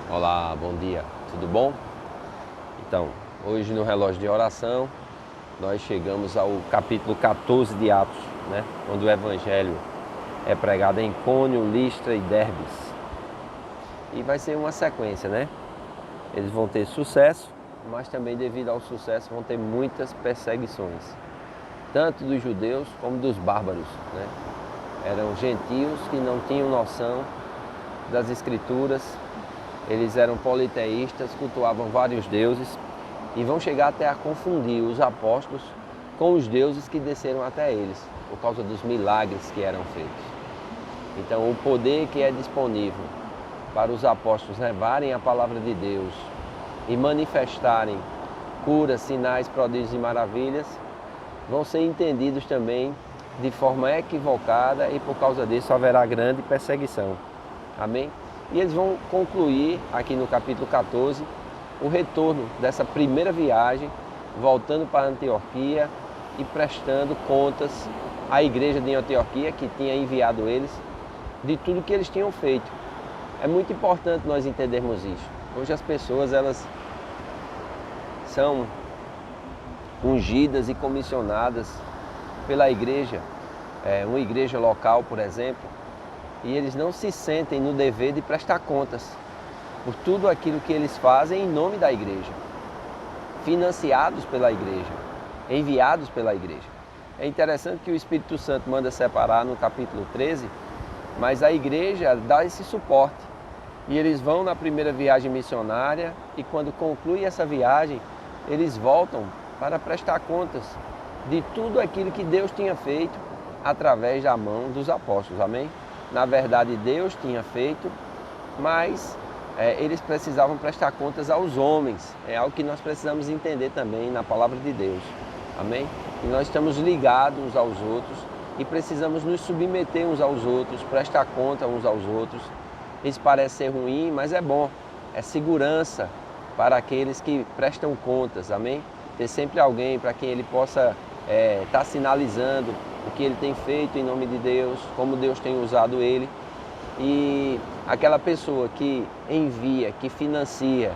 Olá, bom dia, tudo bom? Então, hoje no relógio de oração, nós chegamos ao capítulo 14 de Atos, né? Onde o Evangelho é pregado em Icônio, Listra e Derbes. E vai ser uma sequência, né? Eles vão ter sucesso, mas também devido ao sucesso vão ter muitas perseguições, tanto dos judeus como dos bárbaros, né? Eram gentios que não tinham noção das escrituras. Eles eram politeístas, cultuavam vários deuses e vão chegar até a confundir os apóstolos com os deuses que desceram até eles, por causa dos milagres que eram feitos. Então, o poder que é disponível para os apóstolos levarem a palavra de Deus e manifestarem curas, sinais, prodígios e maravilhas, vão ser entendidos também de forma equivocada e por causa disso haverá grande perseguição. Amém? E eles vão concluir aqui no capítulo 14 o retorno dessa primeira viagem, voltando para Antioquia e prestando contas à igreja de Antioquia, que tinha enviado eles, de tudo que eles tinham feito. É muito importante nós entendermos isso. Hoje as pessoas, elas são ungidas e comissionadas pela igreja, uma igreja local, por exemplo, e eles não se sentem no dever de prestar contas por tudo aquilo que eles fazem em nome da igreja, financiados pela igreja, enviados pela igreja. É interessante que o Espírito Santo manda separar no capítulo 13, mas a igreja dá esse suporte. E eles vão na primeira viagem missionária e quando conclui essa viagem, eles voltam para prestar contas de tudo aquilo que Deus tinha feito através da mão dos apóstolos. Amém? Na verdade, Deus tinha feito, mas eles precisavam prestar contas aos homens. É algo que nós precisamos entender também na palavra de Deus. Amém? E nós estamos ligados uns aos outros e precisamos nos submeter uns aos outros, prestar conta uns aos outros. Isso parece ser ruim, mas é bom. É segurança para aqueles que prestam contas. Amém? Ter sempre alguém para quem ele possa estar sinalizando o que ele tem feito em nome de Deus, como Deus tem usado ele. E aquela pessoa que envia, que financia,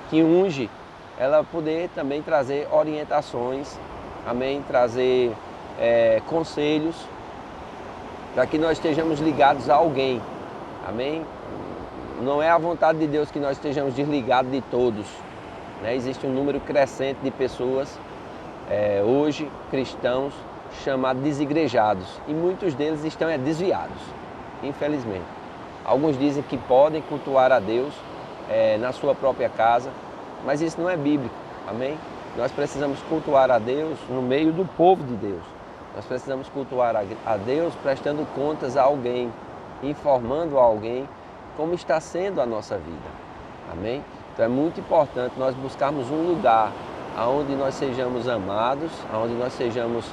que unge, ela poder também trazer orientações, amém? Trazer conselhos, para que nós estejamos ligados a alguém, amém? Não é a vontade de Deus que nós estejamos desligados de todos, né? Existe um número crescente de pessoas, hoje, cristãos, chamados desigrejados, e muitos deles estão desviados, infelizmente. Alguns dizem que podem cultuar a Deus na sua própria casa, mas isso não é bíblico, amém? Nós precisamos cultuar a Deus no meio do povo de Deus. Nós precisamos cultuar a Deus prestando contas a alguém, informando a alguém como está sendo a nossa vida, amém? Então é muito importante nós buscarmos um lugar onde nós sejamos amados, onde nós sejamos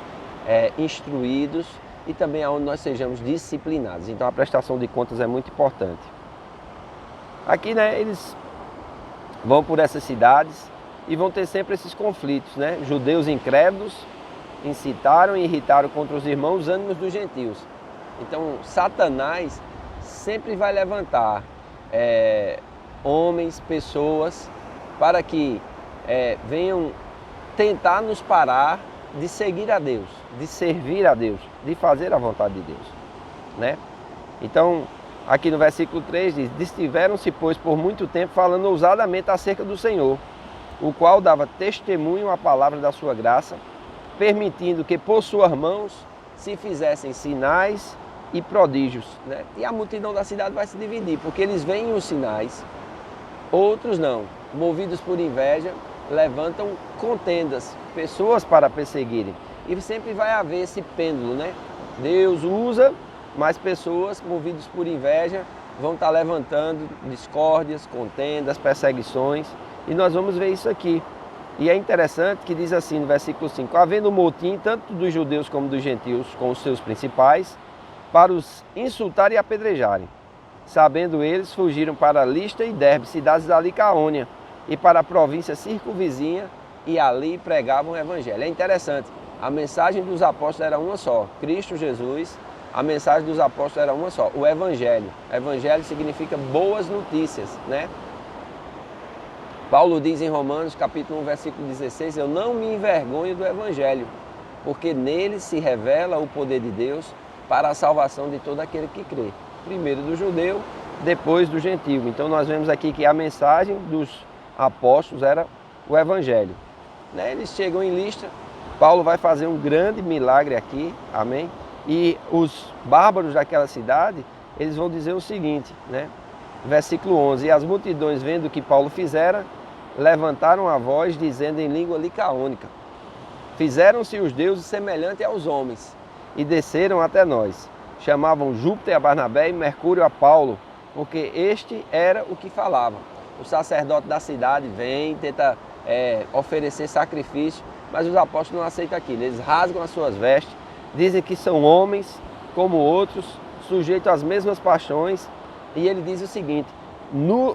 instruídos e também aonde nós sejamos disciplinados. Então a prestação de contas é muito importante. Aqui, né, eles vão por essas cidades e vão ter sempre esses conflitos, né? Judeus incrédulos incitaram e irritaram contra os irmãos os ânimos dos gentios. Então Satanás sempre vai levantar homens, pessoas, para que venham tentar nos parar de seguir a Deus, de servir a Deus, de fazer a vontade de Deus, né? Então, aqui no versículo 3 diz: Estiveram-se, pois, por muito tempo falando ousadamente acerca do Senhor, o qual dava testemunho à palavra da sua graça, permitindo que por suas mãos se fizessem sinais e prodígios, né? E a multidão da cidade vai se dividir, porque eles veem os sinais, outros não, movidos por inveja, levantam contendas, pessoas para perseguirem. E sempre vai haver esse pêndulo, né? Deus usa, mas pessoas movidas por inveja vão estar levantando discórdias, contendas, perseguições. E nós vamos ver isso aqui. E é interessante que diz assim no versículo 5: Havendo motim, tanto dos judeus como dos gentios, com os seus principais, para os insultarem e apedrejarem. Sabendo eles, fugiram para Listra e Derbe, cidades da Licaônia, e para a província circunvizinha, e ali pregavam o Evangelho. É interessante, a mensagem dos apóstolos era uma só, Cristo Jesus. A mensagem dos apóstolos era uma só, o Evangelho. Evangelho significa boas notícias, né? Paulo diz em Romanos, capítulo 1, versículo 16, eu não me envergonho do Evangelho, porque nele se revela o poder de Deus para a salvação de todo aquele que crê. Primeiro do judeu, depois do gentio. Então nós vemos aqui que a mensagem dos apóstolos era o Evangelho. Eles chegam em Listra, Paulo vai fazer um grande milagre aqui, amém? E os bárbaros daquela cidade, eles vão dizer o seguinte, né? Versículo 11, e as multidões vendo o que Paulo fizera, levantaram a voz dizendo em língua licaônica, fizeram-se os deuses semelhantes aos homens e desceram até nós. Chamavam Júpiter a Barnabé e Mercúrio a Paulo, porque este era o que falava. O sacerdote da cidade vem, tenta oferecer sacrifício, mas os apóstolos não aceitam aquilo. Eles rasgam as suas vestes, dizem que são homens como outros, sujeitos às mesmas paixões, e ele diz o seguinte,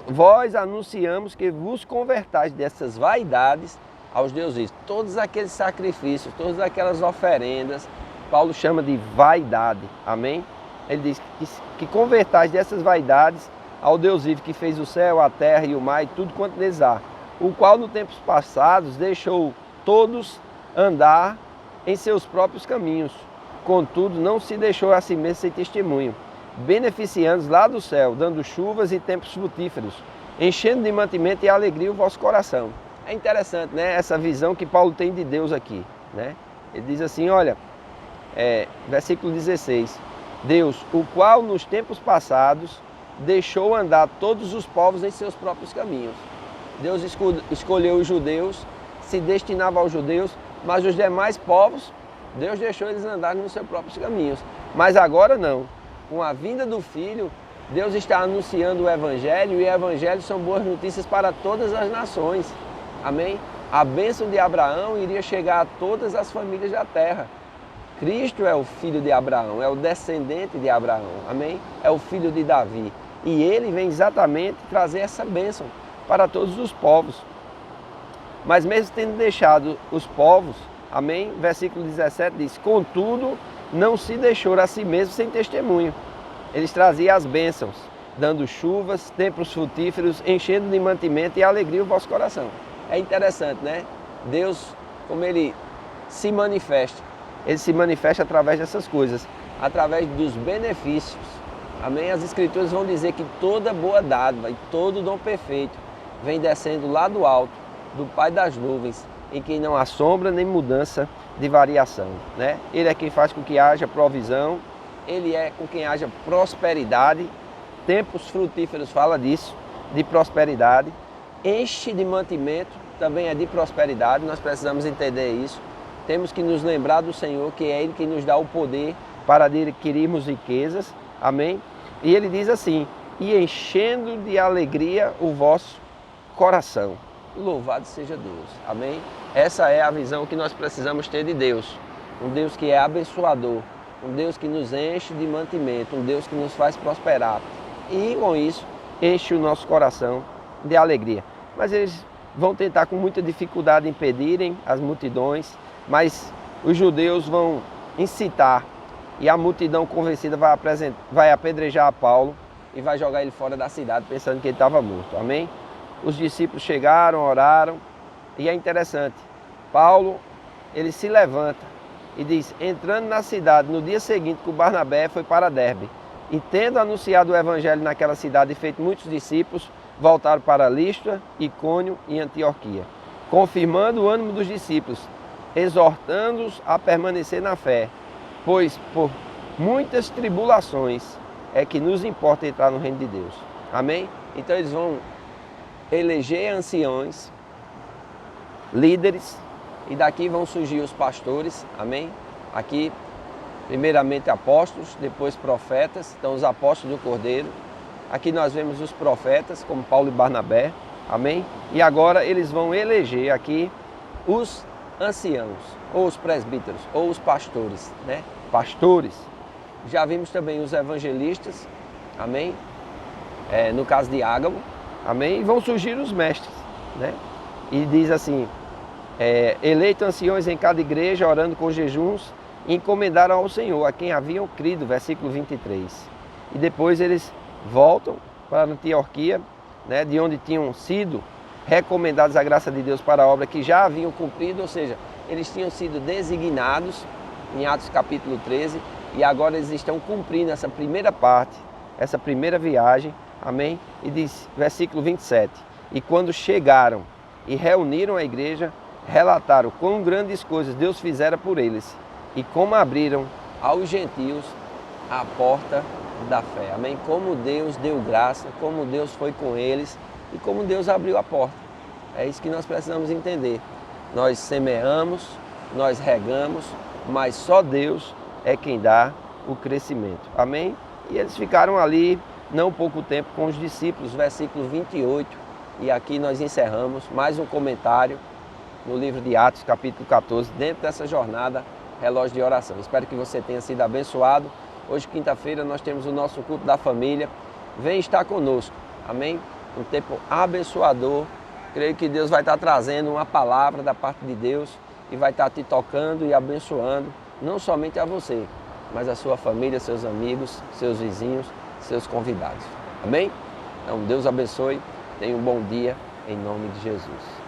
vós anunciamos que vos convertais dessas vaidades aos deuses. Todos aqueles sacrifícios, todas aquelas oferendas, Paulo chama de vaidade, amém? Ele diz que convertais dessas vaidades ao Deus vivo que fez o céu, a terra e o mar e tudo quanto neles há, o qual no tempos passados deixou todos andar em seus próprios caminhos, contudo não se deixou a si mesmo sem testemunho, beneficiando lá do céu, dando chuvas e tempos frutíferos, enchendo de mantimento e alegria o vosso coração. É interessante, né? Essa visão que Paulo tem de Deus aqui, né? Ele diz assim, olha, versículo 16, Deus, o qual nos tempos passados deixou andar todos os povos em seus próprios caminhos. Deus escolheu os judeus, se destinava aos judeus, mas os demais povos, Deus deixou eles andarem nos seus próprios caminhos. Mas agora não. Com a vinda do Filho, Deus está anunciando o Evangelho, e o Evangelho são boas notícias para todas as nações. Amém? A bênção de Abraão iria chegar a todas as famílias da terra. Cristo é o filho de Abraão, é o descendente de Abraão, amém? É o filho de Davi. E ele vem exatamente trazer essa bênção para todos os povos. Mas mesmo tendo deixado os povos, amém? Versículo 17 diz, contudo, não se deixou a si mesmo sem testemunho. Eles traziam as bênçãos, dando chuvas, tempos frutíferos, enchendo de mantimento e alegria o vosso coração. É interessante, né? Deus, como ele se manifesta através dessas coisas, através dos benefícios. Amém? As Escrituras vão dizer que toda boa dádiva e todo dom perfeito vem descendo lá do alto, do Pai das nuvens, em quem não há sombra nem mudança de variação, né? Ele é quem faz com que haja provisão, ele é com quem haja prosperidade, tempos frutíferos fala disso, de prosperidade, enche de mantimento, também é de prosperidade, nós precisamos entender isso. Temos que nos lembrar do Senhor, que é Ele quem nos dá o poder para adquirirmos riquezas, amém? E Ele diz assim, e enchendo de alegria o vosso coração. Louvado seja Deus, amém? Essa é a visão que nós precisamos ter de Deus. Um Deus que é abençoador, um Deus que nos enche de mantimento, um Deus que nos faz prosperar. E com isso, enche o nosso coração de alegria. Mas eles vão tentar com muita dificuldade impedirem as multidões, mas os judeus vão incitar e a multidão convencida vai apedrejar a Paulo e vai jogar ele fora da cidade pensando que ele estava morto, amém? Os discípulos chegaram, oraram e é interessante, Paulo ele se levanta e diz, entrando na cidade no dia seguinte que o Barnabé foi para Derbe e tendo anunciado o evangelho naquela cidade e feito muitos discípulos, voltaram para Listra, Icônio e Antioquia, confirmando o ânimo dos discípulos, exortando-os a permanecer na fé, pois por muitas tribulações é que nos importa entrar no reino de Deus. Amém? Então eles vão eleger anciões, líderes, e daqui vão surgir os pastores, amém? Aqui, primeiramente apóstolos, depois profetas, então os apóstolos do Cordeiro. Aqui nós vemos os profetas, como Paulo e Barnabé, amém? E agora eles vão eleger aqui os anciãos, ou os presbíteros, ou os pastores, né? Pastores. Já vimos também os evangelistas, amém? No caso de Ágabo, amém? E vão surgir os mestres, né? E diz assim, eleito anciões em cada igreja, orando com jejuns, encomendaram ao Senhor, a quem haviam crido, versículo 23. E depois eles voltam para Antioquia, né? De onde tinham sido recomendados à graça de Deus para a obra que já haviam cumprido, ou seja, eles tinham sido designados em Atos capítulo 13 e agora eles estão cumprindo essa primeira parte, essa primeira viagem, amém? E diz, versículo 27, e quando chegaram e reuniram a igreja, relataram quão grandes coisas Deus fizera por eles e como abriram aos gentios a porta da fé, amém? Como Deus deu graça, como Deus foi com eles e como Deus abriu a porta. É isso que nós precisamos entender. Nós semeamos, nós regamos, mas só Deus é quem dá o crescimento, amém? E eles ficaram ali não pouco tempo com os discípulos, versículo 28, e aqui nós encerramos mais um comentário no livro de Atos, capítulo 14, dentro dessa jornada Relógio de Oração. Espero que você tenha sido abençoado. Hoje, quinta-feira, nós temos o nosso culto da família. Vem estar conosco, amém? Um tempo abençoador. Creio que Deus vai estar trazendo uma palavra da parte de Deus e vai estar te tocando e abençoando, não somente a você, mas a sua família, seus amigos, seus vizinhos, seus convidados. Amém? Então, Deus abençoe. Tenha um bom dia, em nome de Jesus.